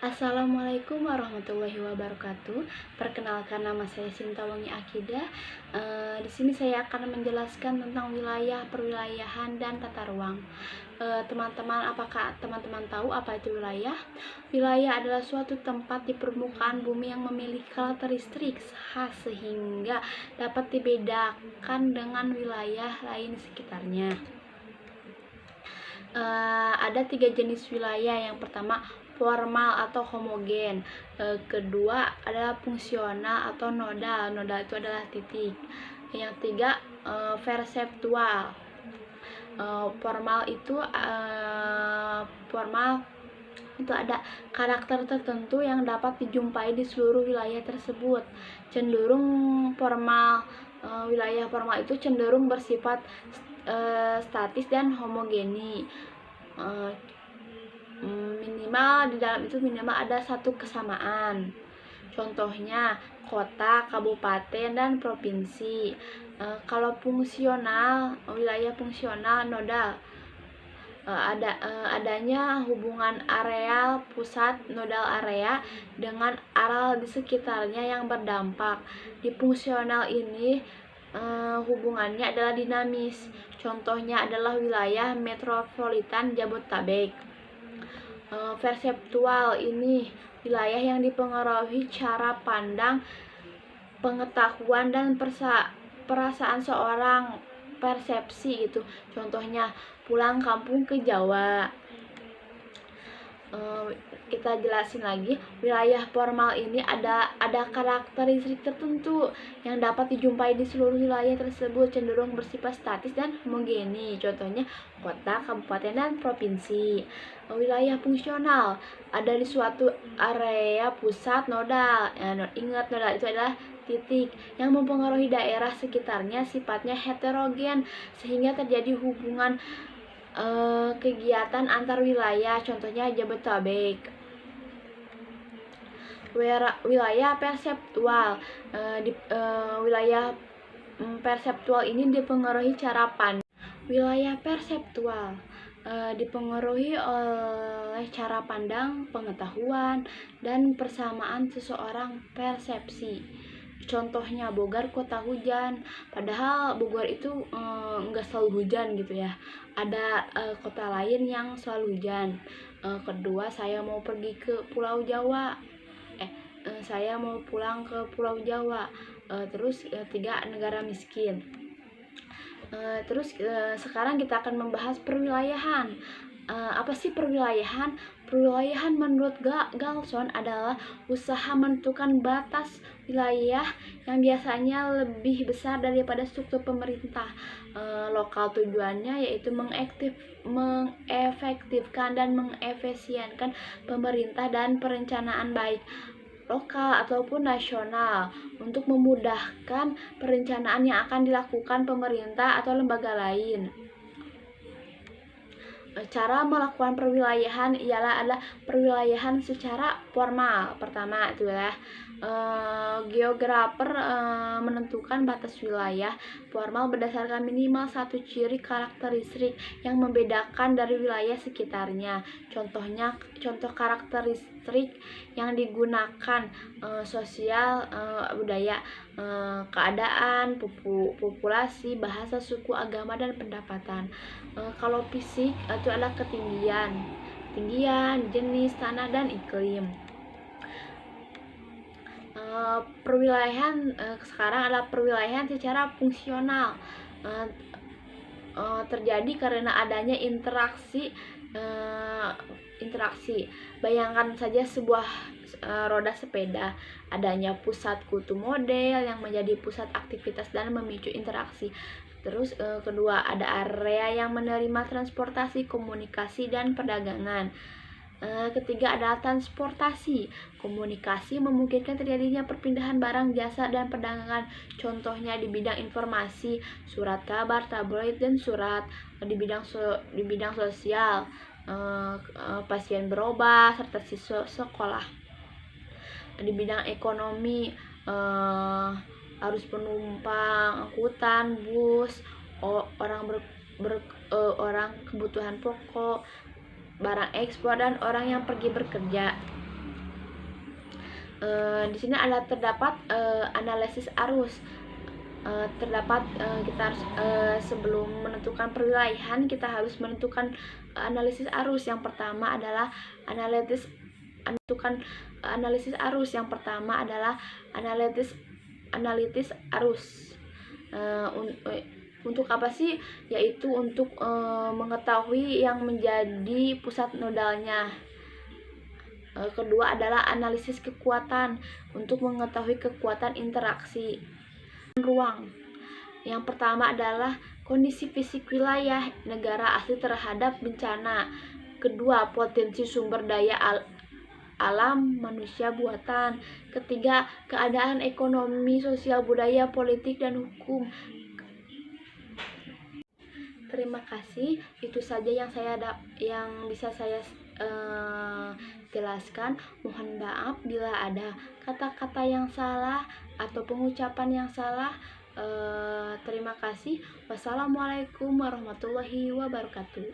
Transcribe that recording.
Assalamualaikum warahmatullahi wabarakatuh. Perkenalkan, nama saya Sintawangi Akidah. Di sini saya akan menjelaskan tentang wilayah, perwilayahan, dan tata ruang. Teman-teman, apakah teman-teman tahu apa itu wilayah? Wilayah adalah suatu tempat di permukaan bumi yang memiliki karakteristik khas sehingga dapat dibedakan dengan wilayah lain di sekitarnya. Ada 3 jenis wilayah. Yang pertama, formal atau homogen. Kedua adalah fungsional atau nodal. Nodal itu adalah titik. Yang ketiga, perseptual. Formal itu ada karakter tertentu yang dapat dijumpai di seluruh wilayah tersebut. Cenderung formal, wilayah formal itu cenderung bersifat statis dan homogeni. Minimal di dalam itu ada satu kesamaan. Contohnya kota, kabupaten, dan provinsi. Kalau fungsional, wilayah fungsional nodal, adanya hubungan areal pusat nodal area dengan areal di sekitarnya yang berdampak. Di fungsional ini hubungannya adalah dinamis. Contohnya adalah wilayah metropolitan Jabodetabek. Perseptual ini wilayah yang dipengaruhi cara pandang, pengetahuan, dan perasaan seorang, persepsi gitu. Contohnya pulang kampung ke Jawa. Kita jelasin lagi, wilayah formal ini ada karakteristik tertentu yang dapat dijumpai di seluruh wilayah tersebut, cenderung bersifat statis dan homogeni. Contohnya kota, kabupaten, dan provinsi. Wilayah fungsional ada di suatu area pusat nodal. Ingat, nodal itu adalah titik yang mempengaruhi daerah sekitarnya, sifatnya heterogen sehingga terjadi hubungan kegiatan antar wilayah. Contohnya Jabodetabek. Wilayah perseptual, wilayah perseptual ini dipengaruhi cara pandang. Wilayah perseptual dipengaruhi oleh cara pandang, pengetahuan, dan persamaan seseorang persepsi. Contohnya Bogor kota hujan, padahal Bogor itu enggak selalu hujan gitu ya. Ada kota lain yang selalu hujan. Kedua, saya mau pergi ke Pulau Jawa. Saya mau pulang ke Pulau Jawa. Terus tiga, negara miskin. Sekarang kita akan membahas perwilayahan. Apa sih perwilayahan? Perwilayahan menurut Galson adalah usaha menentukan batas wilayah yang biasanya lebih besar daripada struktur pemerintah lokal. Tujuannya yaitu mengefektifkan dan mengefisienkan pemerintah dan perencanaan baik lokal ataupun nasional untuk memudahkan perencanaan yang akan dilakukan pemerintah atau lembaga lain. Cara melakukan perwilayahan adalah perwilayahan secara formal. Pertama itu adalah geografer menentukan batas wilayah formal berdasarkan minimal satu ciri karakteristik yang membedakan dari wilayah sekitarnya. Contoh karakteristik yang digunakan sosial, budaya, keadaan, populasi, bahasa, suku, agama, dan pendapatan. Kalau fisik itu adalah ketinggian, jenis tanah, dan iklim. Perwilayahan sekarang adalah perwilayahan secara fungsional. Terjadi karena adanya interaksi. Bayangkan saja sebuah roda sepeda, adanya pusat kutu model yang menjadi pusat aktivitas dan memicu interaksi. Terus kedua, ada area yang menerima transportasi, komunikasi, dan perdagangan. Ketiga adalah transportasi. Komunikasi memungkinkan terjadinya perpindahan barang, jasa, dan perdagangan. Contohnya di bidang informasi, surat kabar, tabloid, dan surat. Di bidang sosial, pasien berobat serta siswa sekolah. Di bidang ekonomi, arus penumpang, angkutan, bus, orang kebutuhan pokok, barang ekspor, dan orang yang pergi bekerja. Di sini terdapat analisis arus. Kita harus sebelum menentukan perwilayahan kita harus menentukan analisis arus. Yang pertama adalah analisis arus. Untuk apa sih? Yaitu untuk mengetahui yang menjadi pusat nodalnya. Kedua adalah analisis kekuatan, untuk mengetahui kekuatan interaksi ruang. Yang pertama adalah kondisi fisik wilayah negara asli terhadap bencana. Kedua, potensi sumber daya alam manusia buatan. Ketiga, keadaan ekonomi, sosial, budaya, politik, dan hukum. Terima kasih, itu saja yang bisa saya jelaskan. Mohon maaf bila ada kata-kata yang salah atau pengucapan yang salah. Terima kasih. Wassalamualaikum warahmatullahi wabarakatuh.